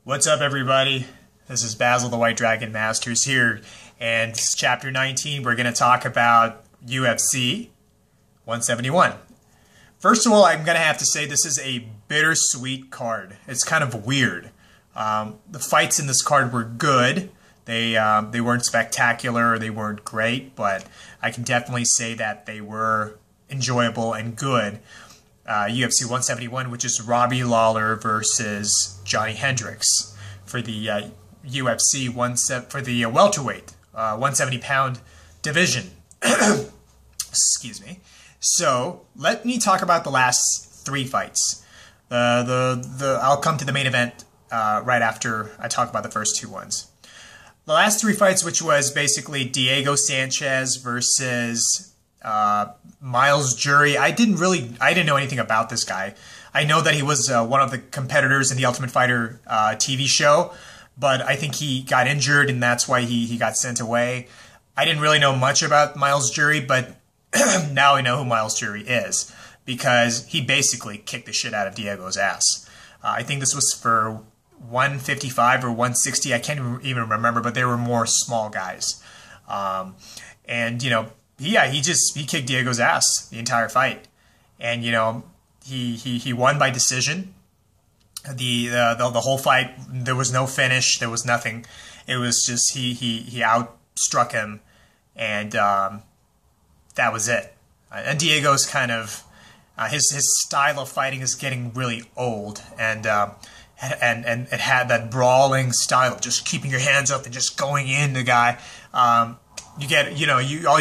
What's up, everybody? This is Basil, the White Dragon Masters here, and this is Chapter 19. We're going to talk about UFC 171. First of all, I'm going to have to say this is a bittersweet card. It's kind of weird. The fights in this card were good. They weren't spectacular, or they weren't great, but I can definitely say that they were enjoyable and good. UFC 171, which is Robbie Lawler versus Johny Hendricks for the UFC for the welterweight 170-pound division. Excuse me. So let me talk about the last three fights. I'll come to the main event right after I talk about the first two ones. The last three fights, which was basically Diego Sanchez versus Miles Jury. I didn't know anything about this guy. I know that he was one of the competitors in the Ultimate Fighter TV show, but I think he got injured and that's why he got sent away. I didn't really know much about Miles Jury, but now I know who Miles Jury is because he basically kicked the shit out of Diego's ass. I think this was for 155 or 160. I can't even remember, but they were more small guys. And, you know, yeah, he kicked Diego's ass the entire fight, and you know he won by decision. The whole fight, there was no finish, there was nothing. It was just he outstruck him, and that was it. And Diego's kind of his style of fighting is getting really old, and it had that brawling style of just keeping your hands up and just going in the guy. All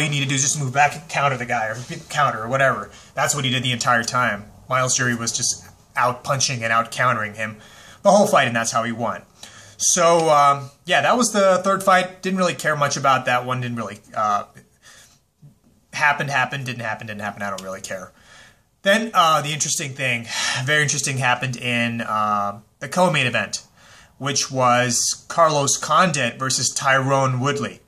you need to do is just move back and counter the guy, or counter, or whatever. That's what he did the entire time. Miles Jury was just out punching and out countering him the whole fight, and that's how he won. So, yeah, that was the third fight. Didn't really care much about that one. Didn't really happened, didn't happen. I don't really care. Then the interesting thing, very interesting, happened in the co-main event, which was Carlos Condit versus Tyrone Woodley.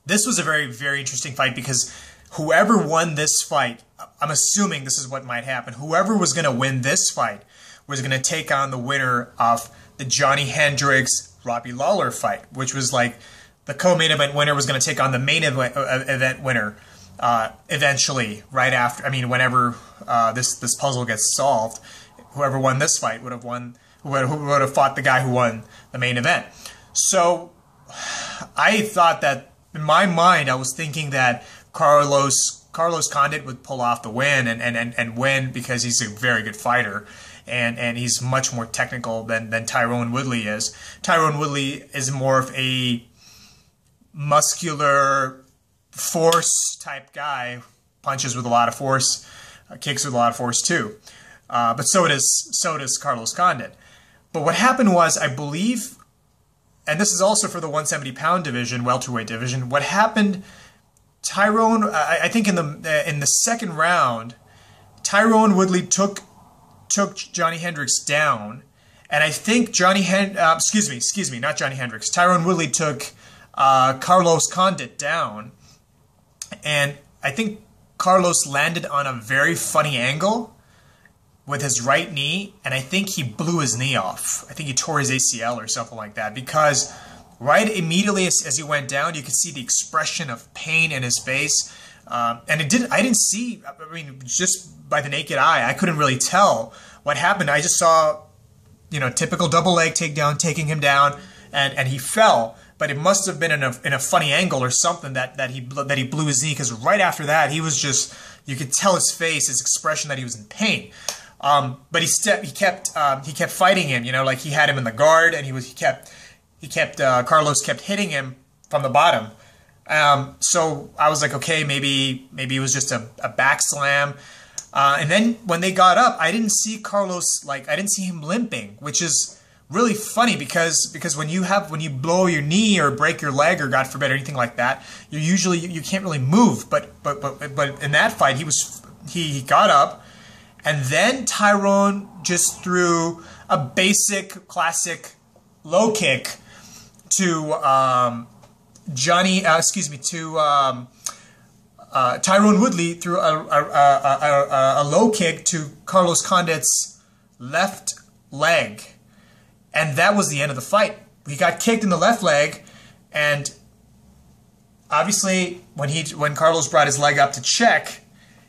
This was a very, very interesting fight because whoever won this fight, I'm assuming this is what might happen, whoever was going to win this fight was going to take on the winner of the Johny Hendricks Robbie Lawler fight, which was like the co-main event winner was going to take on the main event winner eventually, right after, whenever this puzzle gets solved. Whoever won this fight would have fought the guy who won the main event. So I thought that, in my mind, I was thinking that Carlos Condit would pull off the win and win because he's a very good fighter and he's much more technical than Tyrone Woodley is. Tyrone Woodley is more of a muscular force type guy, punches with a lot of force, kicks with a lot of force too. But so does Carlos Condit. But what happened was, I believe, and this is also for the 170-pound division, welterweight division. What happened? Tyrone, I think in the second round, Tyrone Woodley took Johny Hendricks down, and I think not Johny Hendricks. Tyrone Woodley took Carlos Condit down, and I think Carlos landed on a very funny angle with his right knee, and I think he blew his knee off. I think he tore his ACL or something like that, because right immediately as he went down, you could see the expression of pain in his face. And I didn't see, just by the naked eye, I couldn't really tell what happened. I just saw, typical double leg takedown, taking him down, and he fell. But it must have been in a funny angle or something that he blew his knee, because right after that, he was just, you could tell his face, his expression, that he was in pain. But he kept fighting him, like he had him in the guard, and Carlos kept hitting him from the bottom. So I was like, okay, maybe it was just a back slam. And then when they got up, I didn't see Carlos, I didn't see him limping, which is really funny because when you blow your knee or break your leg or God forbid or anything like that, you can't really move. But in that fight, he got up. And then Tyrone just threw a basic, classic low kick to Tyrone Woodley, threw a low kick to Carlos Condit's left leg, And that was the end of the fight. He got kicked in the left leg, and obviously when Carlos brought his leg up to check,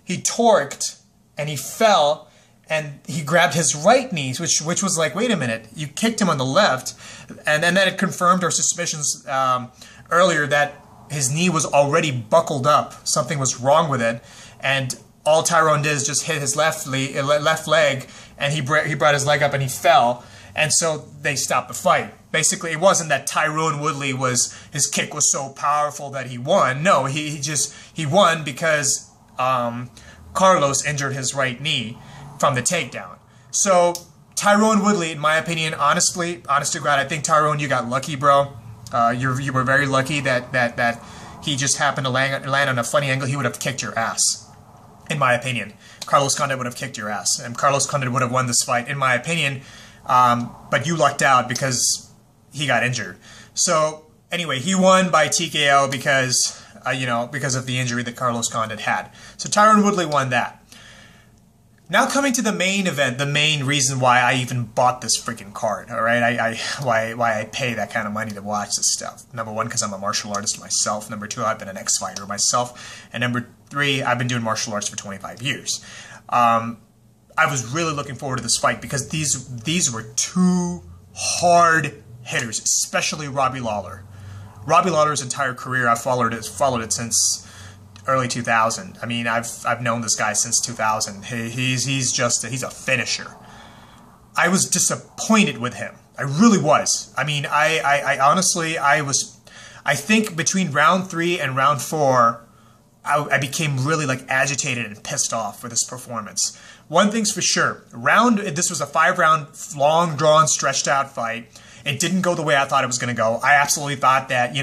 he torqued and he fell, and he grabbed his right knee, which was like, wait a minute, you kicked him on the left, and then it confirmed our suspicions earlier that his knee was already buckled up. Something was wrong with it, and all Tyrone did is just hit his left leg, and he brought his leg up and he fell, and so they stopped the fight. Basically, it wasn't that Tyrone Woodley his kick was so powerful that he won. No, he won because Carlos injured his right knee from the takedown. So Tyrone Woodley, in my opinion, honest to God, I think Tyrone, you got lucky, bro. You were very lucky that he just happened to land on a funny angle. He would have kicked your ass, in my opinion. Carlos Condit would have kicked your ass, and Carlos Condit would have won this fight, in my opinion. But you lucked out because he got injured. So anyway, he won by TKO because of the injury that Carlos Condit had. So Tyrone Woodley won that. Now coming to the main event, the main reason why I even bought this freaking card, all right? Why I pay that kind of money to watch this stuff. Number one, because I'm a martial artist myself. Number two, I've been an ex-fighter myself. And number three, I've been doing martial arts for 25 years. I was really looking forward to this fight because these were two hard hitters, especially Robbie Lawler. Robbie Lawler's entire career, I've followed it since early 2000. I mean, I've known this guy since 2000. He's a finisher. I was disappointed with him. I really was. I mean, I honestly, I think between round 3 and round 4, I became really like agitated and pissed off for this performance. One thing's for sure, this was a 5-round, long, drawn, stretched out fight. It didn't go the way I thought it was going to go. I absolutely thought that,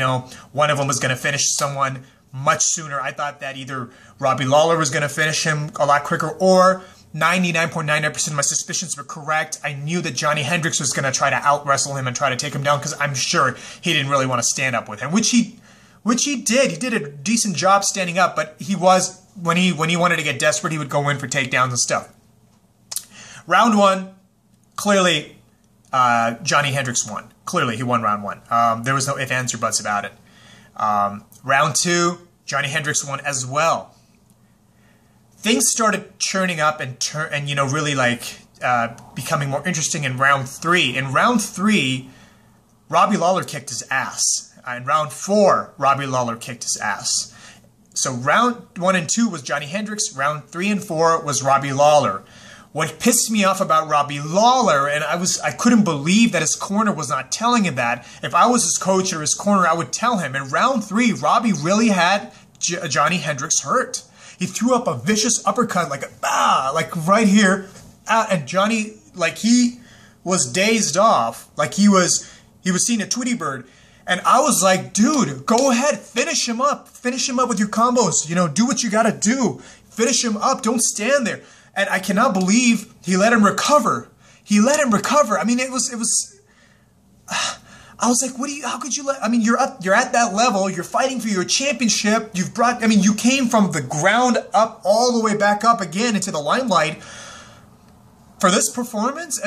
one of them was going to finish someone much sooner. I thought that either Robbie Lawler was going to finish him a lot quicker, or 99.99% of my suspicions were correct. I knew that Johny Hendricks was going to try to out-wrestle him and try to take him down because I'm sure he didn't really want to stand up with him, which he did. He did a decent job standing up, but he was, when he wanted to get desperate, he would go in for takedowns and stuff. Round 1, clearly, Johny Hendricks won. Clearly, he won round 1. There was no ifs, ands, or buts about it. Round 2, Johny Hendricks won as well. Things started churning up and really like becoming more interesting in round 3. In round 3, Robbie Lawler kicked his ass. In round 4, Robbie Lawler kicked his ass. So round 1 and 2 was Johny Hendricks. Round 3 and 4 was Robbie Lawler. What pissed me off about Robbie Lawler, and I couldn't believe that his corner was not telling him that. If I was his coach or his corner, I would tell him. In round 3, Robbie really had Johny Hendricks hurt. He threw up a vicious uppercut, like right here, and Johnny, like he was dazed off, like he was seeing a Tweety bird. And I was like, dude, go ahead, finish him up with your combos. Do what you gotta do. Finish him up. Don't stand there. And I cannot believe he let him recover. I mean, it was. I was like, how could you let? I mean, you're at that level. You're fighting for your championship. You came from the ground up all the way back up again into the limelight for this performance.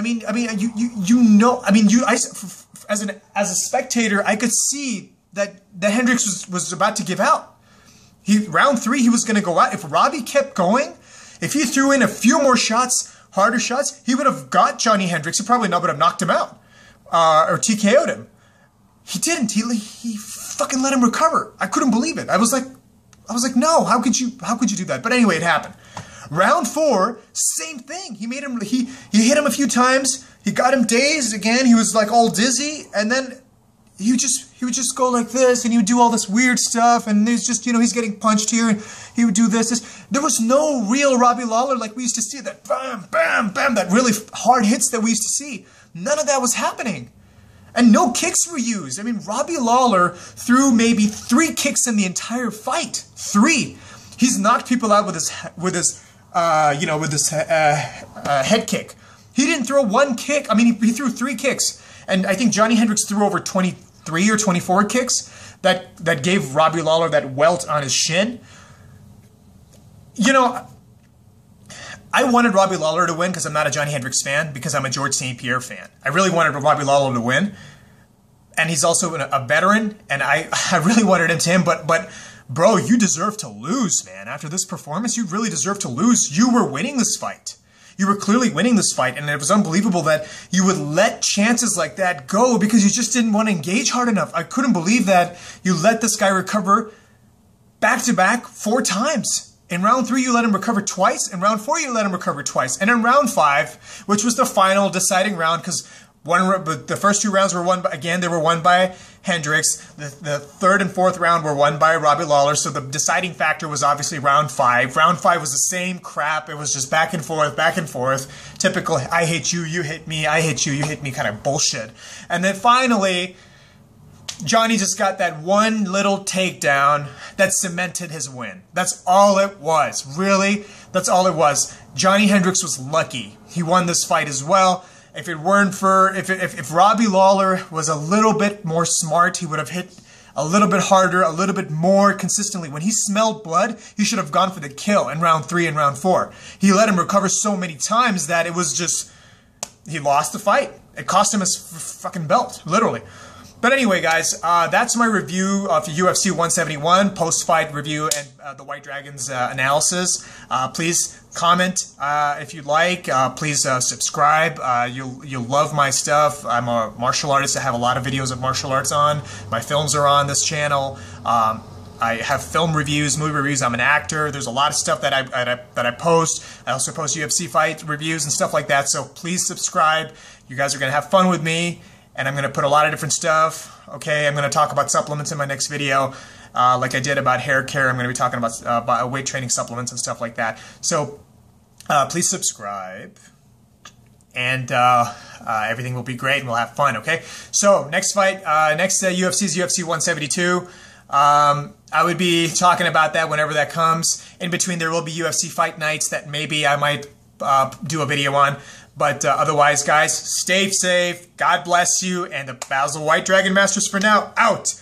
As a spectator, I could see that Hendricks was about to give out. Round 3, he was going to go out. If Robbie kept going, if he threw in a few more shots, harder shots, he would have got Johny Hendricks. He probably would have knocked him out or TKO'd him. He didn't. He fucking let him recover. I couldn't believe it. I was like, no. How could you do that? But anyway, it happened. Round 4, same thing. He made him. He hit him a few times. He got him dazed again. He was like all dizzy, and then he would just go like this, and he would do all this weird stuff, and there's just, he's getting punched here, and he would do this. There was no real Robbie Lawler like we used to see, that bam, bam, bam, that really hard hits that we used to see. None of that was happening. And no kicks were used. I mean, Robbie Lawler threw maybe 3 kicks in the entire fight. 3. He's knocked people out with his head kick. He didn't throw 1 kick. I mean, he threw 3 kicks. And I think Johny Hendricks threw over 23 or 24 kicks that gave Robbie Lawler that welt on his shin. I wanted Robbie Lawler to win because I'm not a Johny Hendricks fan, because I'm a George St. Pierre fan. I really wanted Robbie Lawler to win. And he's also a veteran, and I really wanted him to him, but bro, you deserve to lose, man. After this performance, you really deserve to lose. You were winning this fight. You were clearly winning this fight, and it was unbelievable that you would let chances like that go because you just didn't want to engage hard enough. I couldn't believe that you let this guy recover back-to-back 4 times. In round 3, you let him recover twice. In round 4, you let him recover twice. And in round 5, which was the final deciding round, because the first 2 rounds were won by, again, they were won by Hendricks. The 3rd and 4th round were won by Robbie Lawler. So the deciding factor was obviously round 5. Round 5 was the same crap. It was just back and forth, back and forth. Typical, I hit you, you hit me, I hit you, you hit me kind of bullshit. And then finally, Johny just got that one little takedown that cemented his win. That's all it was. Really, that's all it was. Johny Hendricks was lucky. He won this fight as well. If it weren't for, if Robbie Lawler was a little bit more smart, he would have hit a little bit harder, a little bit more consistently. When he smelled blood, he should have gone for the kill in round 3 and round 4. He let him recover so many times that it was just, he lost the fight. It cost him his fucking belt, literally. But anyway, guys, that's my review of UFC 171, post-fight review, and the White Dragons analysis. Please comment if you'd like. Please subscribe. You'll love my stuff. I'm a martial artist. I have a lot of videos of martial arts on. My films are on this channel. I have film reviews, movie reviews. I'm an actor. There's a lot of stuff that I post. I also post UFC fight reviews and stuff like that. So please subscribe. You guys are going to have fun with me. And I'm going to put a lot of different stuff. Okay, I'm going to talk about supplements in my next video. Like I did about hair care, I'm going to be talking about weight training supplements and stuff like that. So please subscribe. And everything will be great and we'll have fun, okay? So next fight, next UFC is UFC 172. I would be talking about that whenever that comes. In between, there will be UFC fight nights that maybe I might do a video on. But otherwise, guys, stay safe. God bless you. And the Basil White Dragon Masters for now, out.